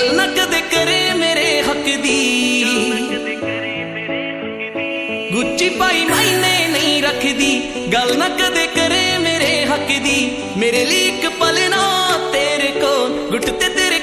गल ना कदे करे मेरे हक दी। गुच्ची पाई मायने नहीं रखदी, गल ना कदे करे मेरे हक दी। मेरे लिए एक पल ना तेरे को गुट ते तेरे